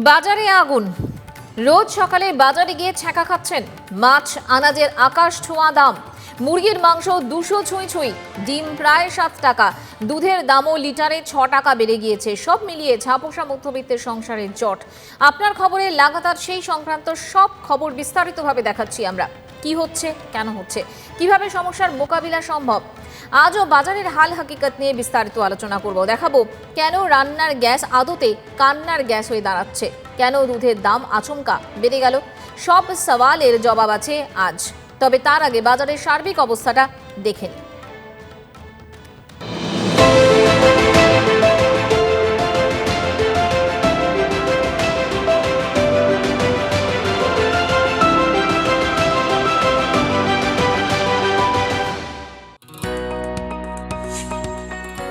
বাজারে আগুন। রোজ সকালে বাজারে গিয়ে ছ্যাঁকা খাচ্ছেন। মাছ আনাজের আকাশ ছোঁয়া দাম। মুরগির মাংস 200 ছুঁই ছুঁই, ডিম প্রায় 7 টাকা, দুধের দামও লিটারে 6 টাকা বেড়ে গিয়েছে। সব মিলিয়ে ঝাপসা মধ্যবিত্তের সংসারের জট। আপনার খবরে লাগাতার সেই সংক্রান্ত সব খবর বিস্তারিতভাবে দেখাচ্ছি আমরা। কি হচ্ছে, কেন হচ্ছে, কিভাবে সমস্যার মোকাবিলা সম্ভব, আজও বাজারের হাল হাকিকত নিয়ে বিস্তারিত আলোচনা করব। দেখাবো কেন রান্নার গ্যাস আদতে কান্নার গ্যাস হয়ে দাঁড়াচ্ছে, কেন দুধের দাম আচমকা বেড়ে গেল। সব সওয়ালের জবাব আছে আজ। তবে তার আগে বাজারের সার্বিক অবস্থাটা দেখে নিন।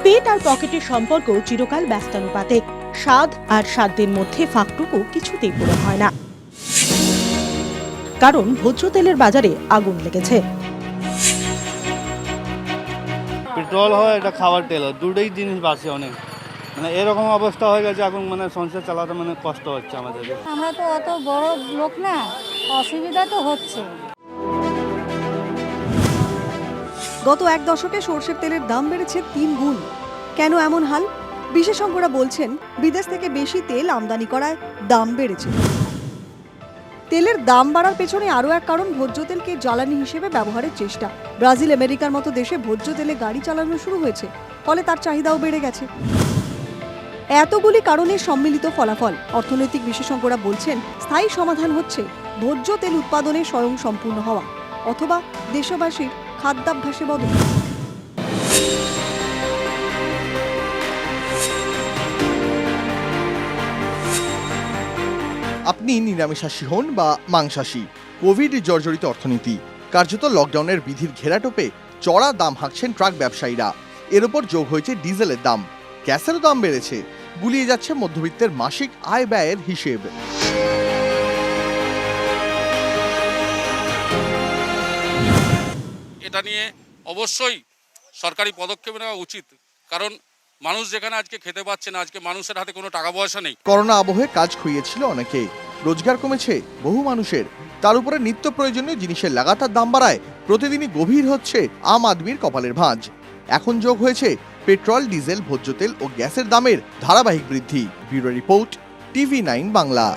পেট আর পকেটের সম্পর্ক চিরকাল ব্যস্তানুপাতে। স্বাদ আর সাধ্যের মধ্যে ফাঁকটুকু কিছুতেই পূরণ হয় না, কারণ ভোজ্য তেলের বাজারে আগুন লেগেছে। পেট্রোল হয়, এটা খাবার তেল হয়, দুটোই জিনিস বাড়ছে অনেক। এরকম অবস্থা হয়ে গেছে এখন, সংসার চালাতে কষ্ট হচ্ছে আমাদের। আমরা তো অত বড় লোক না, অসুবিধা তো হচ্ছে। গত এক দশকে সরষের তেলের দাম বেড়েছে 3 গুণ। কেন এমন হাল? বিশেষজ্ঞরা বলছেন বিদেশ থেকে বেশি তেল আমদানি করায় দাম বেড়েছে। তেলের দাম বাড়ার পেছনে আরও এক কারণ ভোজ্য তেলকে জ্বালানি হিসেবে ব্যবহারের চেষ্টা। ব্রাজিল, আমেরিকার মতো দেশে ভোজ্য তেলে গাড়ি চালানো শুরু হয়েছে, ফলে তার চাহিদাও বেড়ে গেছে। এতগুলি কারণের সম্মিলিত ফলাফল। অর্থনৈতিক বিশেষজ্ঞরা বলছেন স্থায়ী সমাধান হচ্ছে ভোজ্য তেল উৎপাদনে স্বয়ং সম্পূর্ণ হওয়া, অথবা দেশবাসীর খাদ্যাভ্যাসে বদল। আপনি নিরামিষাশী হন বা মাংসাশী, কোভিড জর্জরিত অর্থনীতি, কার্যত লকডাউনের বিধির ঘেরাটোপে চড়া দাম হাঁকছেন ট্রাক ব্যবসায়ীরা। এর ওপর যোগ হয়েছে ডিজেলের দাম, গ্যাসেরও দাম বেড়েছে। গুলিয়ে যাচ্ছে মধ্যবিত্তের মাসিক আয় ব্যয়ের হিসেব। এটা নিয়ে অবশ্যই সরকারি পদক্ষেপ নেওয়া উচিত, কারণ মানুষ যেখানে আজকে খেতে পাচ্ছে না, আজকে মানুষের হাতে কোনো টাকা পয়সা নেই। করোনা আবহে কাজ খুইয়েছিল অনেকে, রোজগার কমেছে বহু মানুষের। তার উপরে নিত্য প্রয়োজনীয় জিনিসের লাগাতার দাম বাড়ায় প্রতিদিনই গভীর হচ্ছে আম আদমির কপালের ভাঁজ। এখন যোগ হয়েছে পেট্রোল, ডিজেল, ভোজ্য তেল ও গ্যাসের দামের ধারাবাহিক বৃদ্ধি। Bureau report, TV9 Bangla.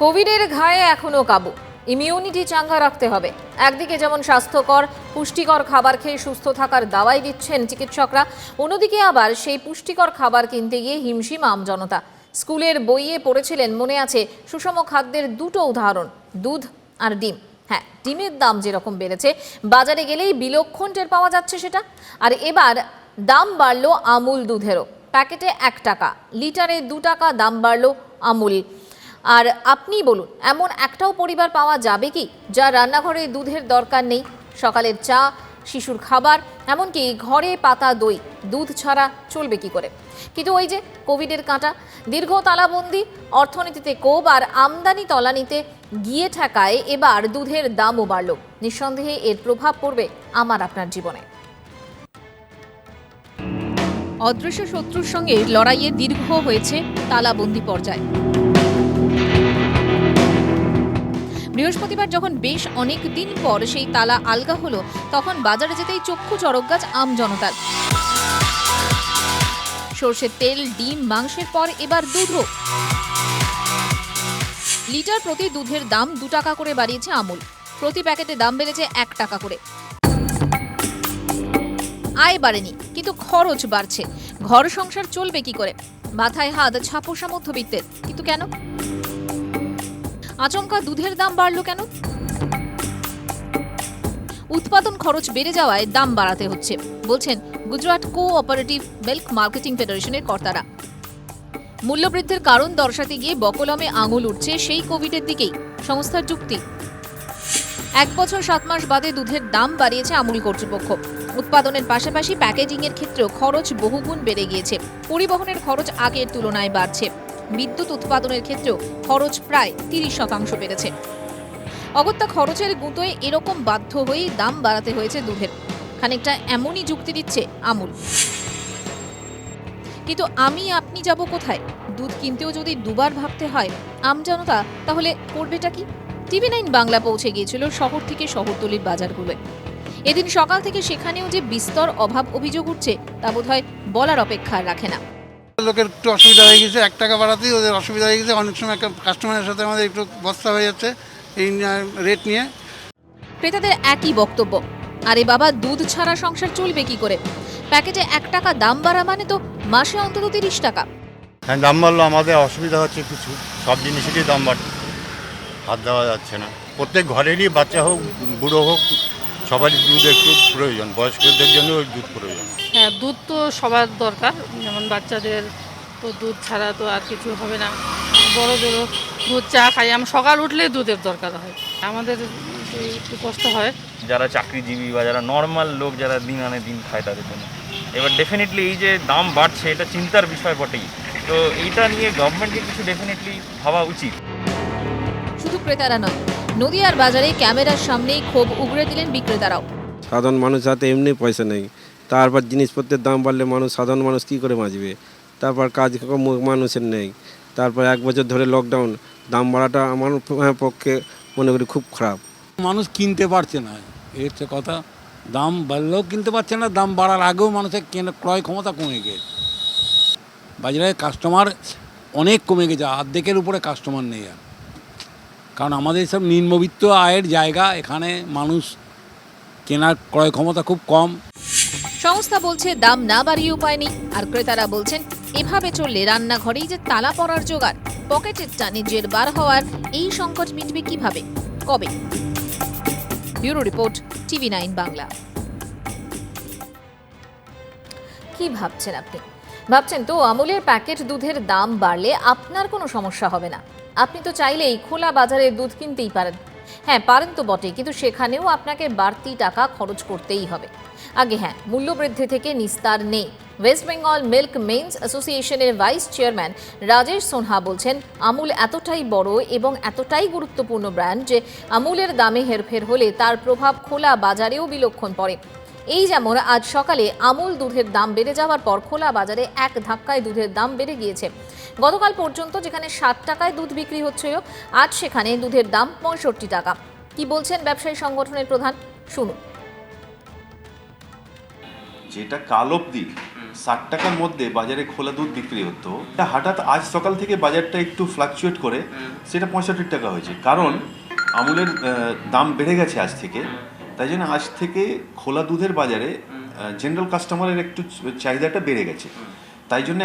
কোভিডের ঘায়ে এখনো কাবু। ইমিউনিটি চাঙ্গা রাখতে হবে। একদিকে যেমন স্বাস্থ্যকর পুষ্টিকর খাবার খেয়ে সুস্থ থাকার দাওয়াই দিচ্ছেন চিকিৎসকরা, অন্যদিকে আবার সেই পুষ্টিকর খাবার কিনতে গিয়ে হিমশিম আমজনতা। স্কুলের বইয়ে পড়েছিলেন, মনে আছে, সুষম খাদ্যের দুটো উদাহরণ, দুধ আর ডিম। হ্যাঁ, ডিমের দাম যেরকম বেড়েছে, বাজারে গেলেই বিলক্ষণ টের পাওয়া যাচ্ছে সেটা। আর এবার দাম বাড়লো আমুল দুধেরও। প্যাকেটে 1 টাকা, লিটারে 2 টাকা দাম বাড়লো আমুল। আর আপনি বলুন, এমন একটাও পরিবার পাওয়া যাবে কি যার রান্নাঘরে দুধের দরকার নেই? সকালের চা, শিশুর খাবার, এমনকি ঘরে পাতা দই, দুধ ছাড়া চলবে কি করে? কিন্তু ওই যে কোভিডের কাঁটা, দীর্ঘ তালাবন্দি, অর্থনীতিতে কোপ আর আমদানি তলানিতে গিয়ে ঠেকায় এবার দুধের দামও বাড়ল। নিঃসন্দেহে এর প্রভাব পড়বে আমার আপনার জীবনে। অদৃশ্য শত্রুর সঙ্গে লড়াইয়ে দীর্ঘ হয়েছে তালাবন্দি পর্যায়। বৃহস্পতিবার যখন বেশ অনেক দিন পর সেই তালা আলগা হলো, তখন বাজারে যেতেই চক্ষু চড়ক গাছ আম জনতার। সরষের তেল, ডিম, মাংসের পর এবার দুধও। লিটার প্রতি দুধের দাম 2 টাকা করে বাড়িয়েছে আমুল। প্রতি প্যাকেটে দাম বেড়েছে 1 টাকা করে। আয় বাড়েনি, কিন্তু খরচ বাড়ছে। ঘর সংসার চলবে কি করে? মাথায় হাত ঝাপসা মধ্যবিত্তের। কিন্তু কেন আচমকা দুধের দাম বাড়লো কেন? উৎপাদন খরচ বেড়ে যাওয়ায় দাম বাড়াতে হচ্ছে, বলছেন গুজরাট কোঅপারেটিভ মিল্ক মার্কেটিং ফেডারেশনের কর্তারা। মূল্যবৃদ্ধির কারণ দর্শাতে গিয়ে বকলমে আঙুল উঠছে সেই কোভিডের দিকেই। সংস্থার যুক্তি, 1 বছর 7 মাস বাদে দুধের দাম বাড়িয়েছে আমুল কর্তৃপক্ষ। উৎপাদনের পাশাপাশি প্যাকেজিংয়ের ক্ষেত্রেও খরচ বহুগুণ বেড়ে গিয়েছে। পরিবহনের খরচ আগের তুলনায় বাড়ছে। বিদ্যুৎ উৎপাদনের ক্ষেত্রেও খরচ প্রায় 30% বেড়েছে। অগত্যা খরচের গুঁতোয় এরকম বাধ্য হয়েই দাম বাড়াতে হয়েছে দুধের। খানিকটা এমনই যুক্তি দিচ্ছে আমুল। কিন্তু আমি আপনি আমি যাব কোথায়? দুধ কিনতেও যদি দুবার ভাবতে হয় আমজনতা, তাহলে করবেটা কি? TV9 বাংলা পৌঁছে গিয়েছিল শহর থেকে শহরতলির বাজারগুলোয়। এদিন সকাল থেকে সেখানেও যে বিস্তর অভাব অভিযোগ উঠছে তা বোধহয় বলার অপেক্ষা রাখে না। লোকের একটু অসুবিধা হয়ে গেছে, 1 টাকা বাড়াতেই ওদের অসুবিধা হয়ে গেছে। অনেক সময় একটা কাস্টমারের সাথে আমাদের একটু বস্তা হয়ে যাচ্ছে এই রেট নিয়ে। ক্রেতাদের একই বক্তব্য, আরে বাবা দুধ ছাড়া সংসার চলবে কি করে? প্যাকেটে 1 টাকা দাম বাড়া মানে তো মাসে অন্তত 30 টাকা। হ্যাঁ, দাম বাড়লো, আমাদের অসুবিধা হচ্ছে কিছু, সব জিনিসেরই দাম বাড়ছে, হাত দেওয়া যাচ্ছে না। প্রত্যেক ঘরেরই বাচ্চা হোক বুড়ো হোক সবারই দুধ একটু প্রয়োজন, বয়স্কদের জন্য ওই দুধ প্রয়োজন। হ্যাঁ, দুধ তো সবার দরকার, যেমন বাচ্চাদের তো দুধ ছাড়া তো আর কিছু হবে না। বড়দেরও দুধ চা খাই, আমরা সকাল উঠলেই দুধের দরকার হয়। আমাদের একটু কষ্ট হয়। যারা চাকরিজীবী বা যারা নর্মাল লোক, যারা দিন আনে দিন খায় তাদের জন্য এবার ডেফিনেটলি এই যে দাম বাড়ছে এটা চিন্তার বিষয় বটেই। তো এইটা নিয়ে গভর্নমেন্টকে কিছু ডেফিনেটলি ভাবা উচিত। শুধু ক্রেতারা নয়, নদিয়ার বাজারে ক্যামেরার সামনেই ক্ষোভ উগড়ে দিলেন বিক্রেতারাও। সাধারণ মানুষ হাতে এমনি পয়সা নেই, তারপর জিনিসপত্রের দাম বাড়লে সাধারণ মানুষ কী করে বাঁচবে? তারপর কাজ মানুষের নেই, তারপর 1 বছর ধরে লকডাউন, দাম বাড়াটা আমার পক্ষে মনে করি খুব খারাপ। মানুষ কিনতে পারছে না, এই হচ্ছে কথা। দাম বাড়লেও কিনতে পারছে না, দাম বাড়ার আগেও মানুষের ক্রয় ক্ষমতা কমে গেছে। বাজারে কাস্টমার অনেক কমে গেছে, অর্ধেকের উপরে কাস্টমার নেই আর। কারণ আমাদের সব নিম্নবিত্ত আয়ের জায়গা, এখানে মানুষ কেনার ক্রয় ক্ষমতা খুব কম। সংস্থা বলছে দাম না বাড়িয়ে উপায় নেই, আর ক্রেতারা বলছেন এভাবে চললে রান্নাঘরেই যে তালা পড়ার জোগাড়, পকেটের টানে জের বার হওয়ার এই সংকট মিটবে কিভাবে, কবে? Bureau report, TV9 Bangla. কি ভাবছেন আপনি? ভাবছেন তো আমুলের প্যাকেট দুধের দাম বাড়লে আপনার কোনো সমস্যা হবে না। আপনি তো চাইলেই খোলা বাজারে দুধ কিনতেই পারেন। হ্যাঁ, পারেন তো বটে, কিন্তু সেখানেও আপনাকে বাড়তি টাকা খরচ করতেই হবে। আগে হ্যাঁ, মূল্যবৃদ্ধি থেকে নিস্তার নেই। ওয়েস্ট বেঙ্গল মিল্ক মেন্স অ্যাসোসিয়েশনের ভাইস চেয়ারম্যান রাজেশ সোনহা বলছেন, আমুল এতটাই বড় এবং এতটাই গুরুত্বপূর্ণ ব্র্যান্ড যে আমুলের দামে হেরফের হলে তার প্রভাব খোলা বাজারেও বিলক্ষণ পড়ে। এই যেমন আজ সকালে আমুল দুধের দাম বেড়ে যাওয়ার পর খোলা বাজারে এক ধাক্কায় দুধের দাম বেড়ে গিয়েছে। গতকাল পর্যন্ত যেখানে 60 টাকায় দুধ বিক্রি হচ্ছিল, আজ সেখানে দুধের দাম 65 টাকা। কি বলছেন ব্যবসায়ী সংগঠনের প্রধান, শুনুন। যেটা কাল অবধি 60 টাকার মধ্যে বাজারে খোলা দুধ বিক্রি হতো, হঠাৎ আজ সকাল থেকে বাজারটা একটু ফ্লাকচুয়েট করে সেটা 65 টাকা হয়েছে। কারণ আমুলের দাম বেড়ে গেছে আজ থেকে, তাই জন্য আজ থেকে খোলা দুধের বাজারে জেনারেল কাস্টমারের একটু চাহিদাটা বেড়ে গেছে। তাই জন্য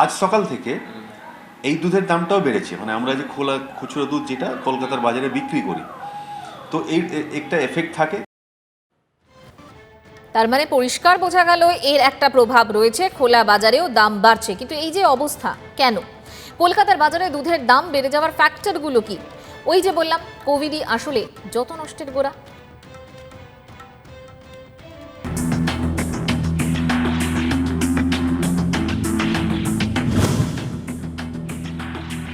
আজ সকাল থেকে এই দুধের দামটাও বেড়েছে। মানে আমরা যে খোলা খুচরো দুধ যেটা কলকাতার বাজারে বিক্রি করি, তো এই একটা এফেক্ট থাকে। তার মানে পরিষ্কার বোঝা গেল এর একটা প্রভাব রয়েছে, খোলা বাজারেও দাম বাড়ছে। কিন্তু এই যে অবস্থা, কেন? কলকাতার বাজারে দুধের দাম বেড়ে যাওয়ার ফ্যাক্টরগুলো কি? ওই যে বললাম, কোভিডই আসলে যত নষ্টের গোড়া।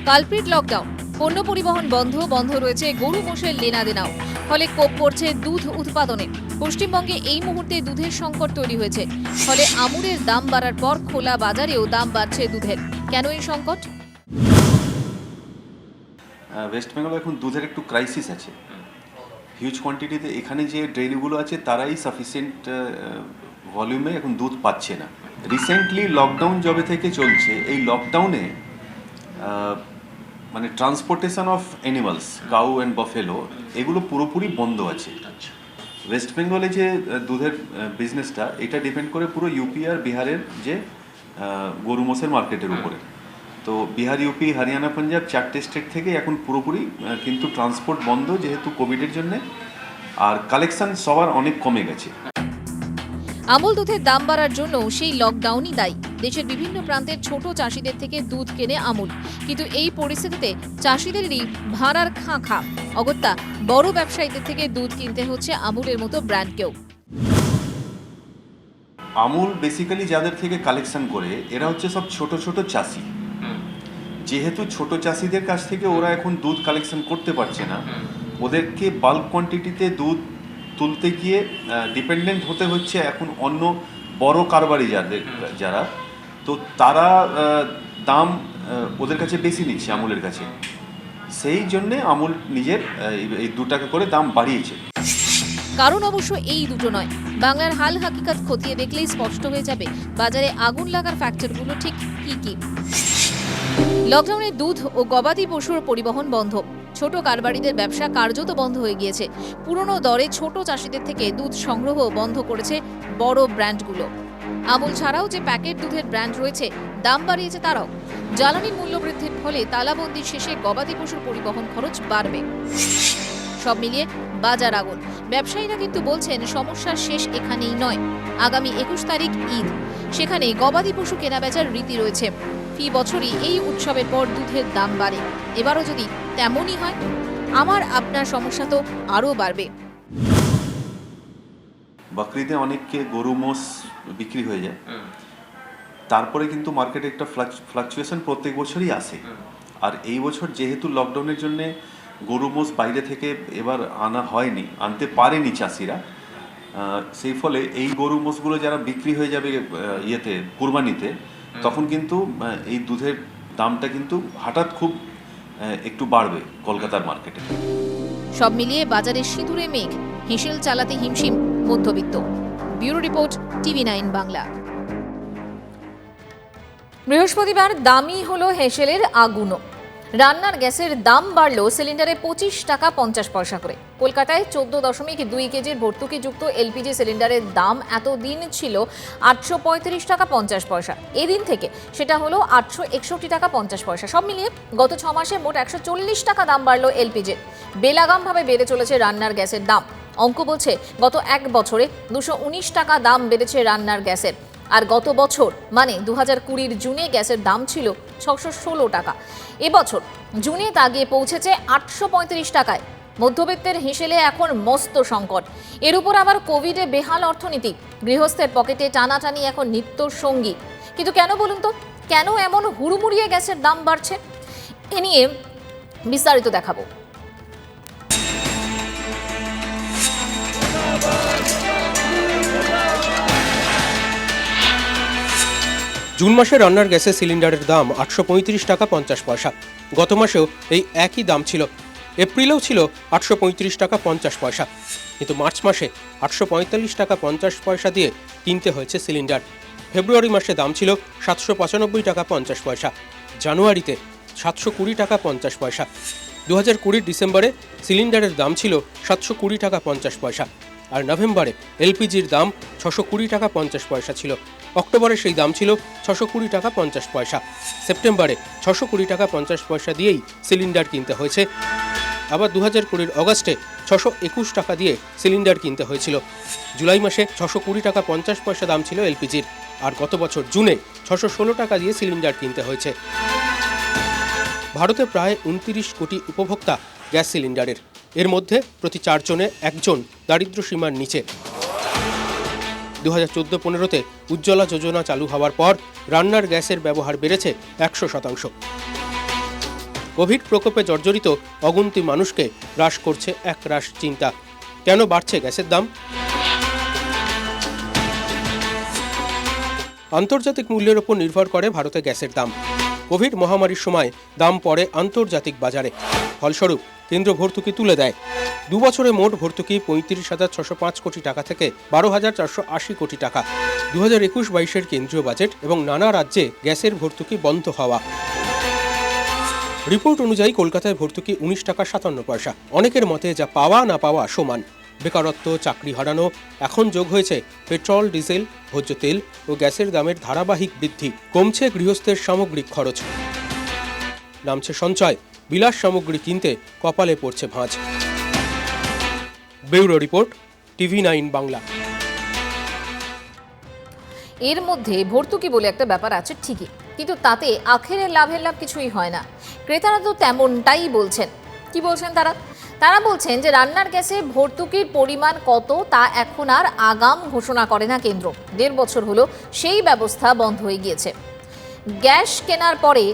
কালপ্রিট লকডাউন, পণ্য পরিবহন বন্ধ রয়েছে গরু মোষের লেনাদেনাও, ফলে কোপ পড়ছে দুধ উৎপাদনে। পশ্চিমবঙ্গে এই মুহূর্তে দুধের সংকট তৈরি হয়েছে, ফলে আমুলের দাম বাড়ার পর খোলা বাজারেও দাম বাড়ছে দুধের। কেন এই সংকট? ওয়েস্ট বেঙ্গলে এখন দুধের একটু ক্রাইসিস আছে, হিউজ কোয়ান্টিটিতে। এখানে যে ডেইরিগুলো আছে তারাই সাফিসিয়েন্ট ভলিউমে এখন দুধ পাচ্ছে না। রিসেন্টলি লকডাউন যবে থেকে চলছে, এই লকডাউনে মানে transportation of animals, cow and buffalo, এগুলো পুরোপুরি বন্ধ আছে। ওয়েস্ট বেঙ্গলে যে দুধের বিজনেসটা, এটা ডিপেন্ড করে পুরো ইউপি আর বিহারের যে গরু মোষের মার্কেটের উপরে। তো বিহার, ইউপি, হরিয়ানা, পাঞ্জাব 4টে স্টেট থেকে এখন পুরোপুরি কিন্তু ট্রান্সপোর্ট বন্ধ, যেহেতু কোভিডের জন্যে। আর কালেকশন সবার অনেক কমে গেছে। আমুল দুধের দাম বাড়ার জন্য সেই লকডাউনই দায়ী। দেশের বিভিন্ন প্রান্তের ছোট চাষিদের থেকে দুধ কেনে আমুল, কিন্তু এই পরিস্থিতিতে চাষিদেরই ভাড়ার খাঁ। অগত্যা বড় ব্যবসায়ীদের থেকে দুধ কিনতে হচ্ছে আমুলের মতো ব্র্যান্ডকেও। আমুল বেসিক্যালি যাদের থেকে কালেকশন করে, এরা হচ্ছে সব ছোট ছোট চাষি। যেহেতু ছোট চাষিদের কাছ থেকে ওরা এখন দুধ কালেকশন করতে পারছে না, ওদেরকে বাল্ক কোয়ান্টিটিতে দুধ তুলতে গিয়ে ডিপেন্ডেন্ট হতে হচ্ছে এখন অন্য বড় কারবারি যারা, তো তারা দাম ওদের কাছে বেশি নিচ্ছে আমুলের কাছে, সেই জন্যে আমুল নিজের এই 2 টাকা করে দাম বাড়িয়েছে। কারণ অবশ্য এই দুটো নয়, বাংলার হাল হাকিকত খতিয়ে দেখলেই স্পষ্ট হয়ে যাবে বাজারে আগুন লাগার ফ্যাক্টরগুলো ঠিক কি কি। লকডাউনে দুধ ও গবাদি পশুর পরিবহন বন্ধ, ছোট কারবারিদের ব্যবসা কার্যত বন্ধ হয়ে গিয়েছে। পুরনো দরে ছোট চাষিদের থেকে দুধ সংগ্রহ বন্ধ করেছে বড় ব্র্যান্ডগুলো। আমুল ছাড়াও যে প্যাকেট দুধের ব্র্যান্ড রয়েছে দাম বাড়িয়েছে তারাও। জ্বালানির মূল্য বৃদ্ধির ফলে তালাবন্দির শেষে গবাদি পশুর পরিবহন খরচ বাড়বে। সব মিলিয়ে বাজার আগুন। ব্যবসায়ীরা কিন্তু বলছেন সমস্যার শেষ এখানেই নয়। আগামী 21 তারিখ ঈদ, সেখানে গবাদি পশু কেনাবেচার রীতি রয়েছে। ফি বছরই এই উৎসবের পর দুধের দাম বাড়ে। এবারও যদি তেমনই হয়, আমার আপনার সমস্যা তো আরও বাড়বে। বকরিদে অনেককে গরু মোষ বিক্রি হয়ে যায়, তারপরে কিন্তু মার্কেটে একটা ফ্লাকচুয়েশন প্রত্যেক বছরই আসে। আর এই বছর যেহেতু লকডাউনের জন্য গরু মোষ বাইরে থেকে এবার আনতে পারেনি চাষিরা, সেই ফলে এই গরু মোষগুলো যারা বিক্রি হয়ে যাবে কুরবানিতে, তখন কিন্তু এই দুধের দামটা কিন্তু হঠাৎ খুব একটু বাড়বে কলকাতার মার্কেটে। সব মিলিয়ে বাজারে সিঁদুরে মেঘ, হেঁসেল চালাতে হিমশিম মধ্যবিত্ত। Bureau report, TV9 Bangla. বৃহস্পতিবার দামি হলো হেঁসেলের আগুনও। রান্নার গ্যাসের দাম বাড়ল সিলিন্ডারে 25 টাকা 50 পয়সা করে। কলকাতায় 14.2 কেজির ভর্তুকিযুক্ত এলপিজি সিলিন্ডারের দাম এতদিন ছিল 835 টাকা 50 পয়সা। এদিন থেকে সেটা হলো 861 টাকা 50 পয়সা। সব মিলিয়ে গত 6 মাসে মোট 140 টাকা দাম বাড়ল এলপিজির। বেলাগামভাবে বেড়ে চলেছে রান্নার গ্যাসের দাম। অঙ্ক বলছে গত 1 বছরে 219 টাকা দাম বেড়েছে রান্নার গ্যাসের। আর গত বছর মানে 2020 জুনে গ্যাসের দাম ছিল 616 টাকা। এবছর জুনে তা গিয়ে পৌঁছেছে 835 টাকায়। মধ্যবিত্তের হেঁসেলে এখন মস্ত সংকট। এর উপর আবার কোভিডে বেহাল অর্থনীতি, গৃহস্থের পকেটে টানাটানি এখন নিত্যর সঙ্গী। কিন্তু কেন বলুন তো, কেন এমন হুড়মুড়িয়ে গ্যাসের দাম বাড়ছে? এ নিয়ে বিস্তারিত দেখাবো। জুন মাসে রান্নার গ্যাসের সিলিন্ডারের দাম 835 টাকা 50 পয়সা। গত মাসেও এই একই দাম ছিল। এপ্রিলেও ছিল 835 টাকা 50 পয়সা। কিন্তু মার্চ মাসে 845 টাকা 50 পয়সা দিয়ে কিনতে হয়েছে সিলিন্ডার। ফেব্রুয়ারি মাসে দাম ছিল 795 টাকা 50 পয়সা। জানুয়ারিতে 720 টাকা 50 পয়সা। 2020 ডিসেম্বরে সিলিন্ডারের দাম ছিল 720 টাকা 50 পয়সা। আর নভেম্বরে এলপিজির দাম 620 টাকা 50 পয়সা ছিল। অক্টোবরে সেই দাম ছিল 620 টাকা 50 পয়সা। সেপ্টেম্বরে 620 টাকা 50 পয়সা দিয়েই সিলিন্ডার কিনতে হয়েছে। আবার 2020 অগস্টে 621 টাকা দিয়ে সিলিন্ডার কিনতে হয়েছিল। জুলাই মাসে 620 টাকা 50 পয়সা দাম ছিল এলপিজির। আর গত বছর জুনে 616 টাকা দিয়ে সিলিন্ডার কিনতে হয়েছে। ভারতে প্রায় 29 কোটি উপভোক্তা গ্যাস সিলিন্ডারের। এর মধ্যে প্রতি 4 জনে 1 জন দারিদ্র্য সীমার নিচে। 2014-15তে উজ্জ্বলা যোজনা চালু হওয়ার পর রান্নার গ্যাসের ব্যবহার বেড়েছে 100%। কোভিড প্রকোপে জর্জরিত অগুন্তি মানুষকে গ্রাস করছে একরাশ চিন্তা। কেন বাড়ছে গ্যাসের দাম? আন্তর্জাতিক মূল্যের উপর নির্ভর করে ভারতে গ্যাসের দাম। কোভিড মহামারীর সময় দাম পড়ে আন্তর্জাতিক বাজারে। ফলস্বরূপ কেন্দ্র ভর্তুকি তুলে দেয়। 2 বছরে মোট ভর্তুকি 35,605 কোটি টাকা থেকে 12,480 কোটি টাকা। 2021-22-এর কেন্দ্রীয় বাজেট এবং নানা রাজ্যে গ্যাসের ভর্তুকি বন্ধ হওয়া। রিপোর্ট অনুযায়ী কলকাতায় ভর্তুকি 19 টাকা 57 পয়সা। অনেকের মতে যা পাওয়া না পাওয়া সমান। বেকারত্ব, চাকরি হারানো, এখন যোগ হয়েছে পেট্রোল, ডিজেল, ভোজ্য তেল ও গ্যাসের দামের ধারাবাহিক বৃদ্ধি। কমছে গৃহস্থের সামগ্রিক খরচ, নামছে সঞ্চয়। বিলাস সামগ্রী কিনতে কপালে পড়ছে ভাঁজ। Bureau report, TV9 Bangla. এর মধ্যে ভর্তুকি বলে একটা ব্যাপার আছে ঠিকই, কিন্তু তাতে আখেরে লাভের লাভ কিছুই হয় না। ক্রেতারা তো তেমনটাই বলছেন। কি বলছেন তারা? তারা বলছেন যে রান্নার গ্যাসে ভর্তুকির পরিমাণ কত তা এখন আর আগাম ঘোষণা করে না কেন্দ্র। 1.5 বছর হলো সেই ব্যবস্থা বন্ধ হয়ে গিয়েছে। গ্যাস কেনার পরে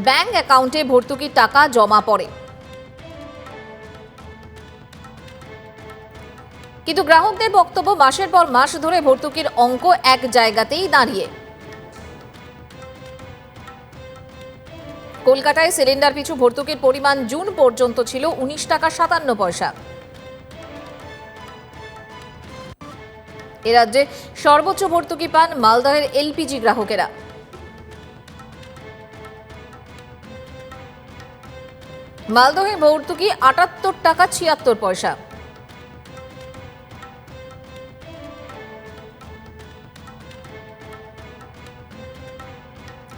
ব্যাংক অ্যাকাউন্টে ভর্তুকির টাকা জমা পড়ে, কিন্তু গ্রাহকদের বক্তব্য মাসের পর মাস ধরে ভর্তুকির অঙ্ক এক জায়গাতেই দাঁড়িয়ে। কলকাতায় সিলিন্ডার পিছু ভর্তুকির পরিমাণ জুন পর্যন্ত ছিল 19 টাকা 57 পয়সা। এ রাজ্যে সর্বোচ্চ ভর্তুকি পান মালদহের এলপিজি গ্রাহকেরা। মালদহে ভর্তুকি 78 টাকা 76 পয়সা।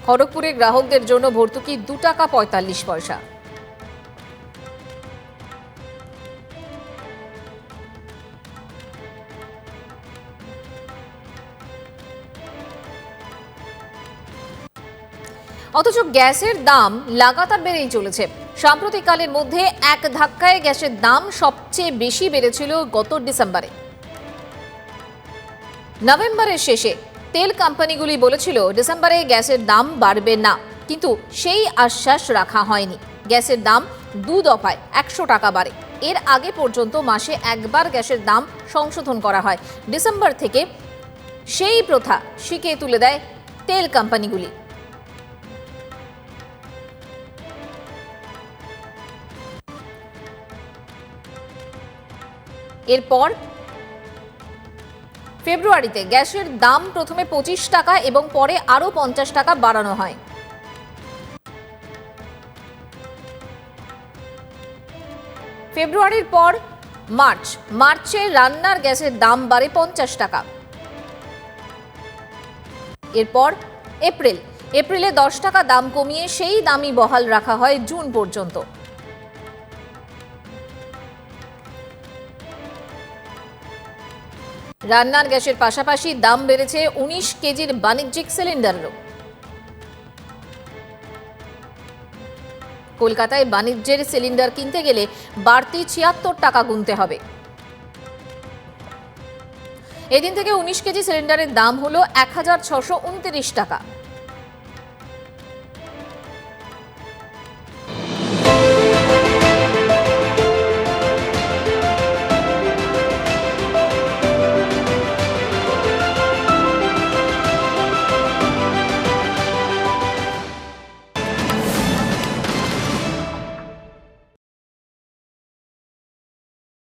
খড়গপুরে গ্রাহকদের জন্য ভর্তুকি 2 টাকা 45 পয়সা। অথচ গ্যাসের দাম লাগাতার বেড়েই চলেছে। সাম্প্রতিককালের মধ্যে এক ধাক্কায় গ্যাসের দাম সবচেয়ে বেশি বেড়েছিল গত ডিসেম্বরে। নভেম্বরের শেষে তেল কোম্পানিগুলি বলেছিল ডিসেম্বরে গ্যাসের দাম বাড়বে না, কিন্তু সেই আশ্বাস রাখা হয়নি। গ্যাসের দাম 2 দফায় 100 টাকা বাড়ে। এর আগে পর্যন্ত মাসে একবার গ্যাসের দাম সংশোধন করা হয়। ডিসেম্বর থেকে সেই প্রথা শিখিয়ে তুলে দেয় তেল কোম্পানিগুলি। এরপর ফেব্রুয়ারিতে গ্যাসের দাম প্রথমে 25 টাকা এবং পরে আরো 50 টাকা বাড়ানো হয়। ফেব্রুয়ারির পর মার্চে রান্নার গ্যাসের দাম বাড়ে 50 টাকা। এরপর এপ্রিলে 10 টাকা দাম কমিয়ে সেই দামই বহাল রাখা হয় জুন পর্যন্ত। রান্নার গ্যাসের পাশাপাশি দাম বেড়েছে 19 কেজির বাণিজ্যিক সিলিন্ডারেরও। কলকাতায় বাণিজ্যের সিলিন্ডার কিনতে গেলে বাড়তি 76 টাকা গুনতে হবে। এদিন থেকে 19 কেজি সিলিন্ডারের দাম হলো 1629 টাকা।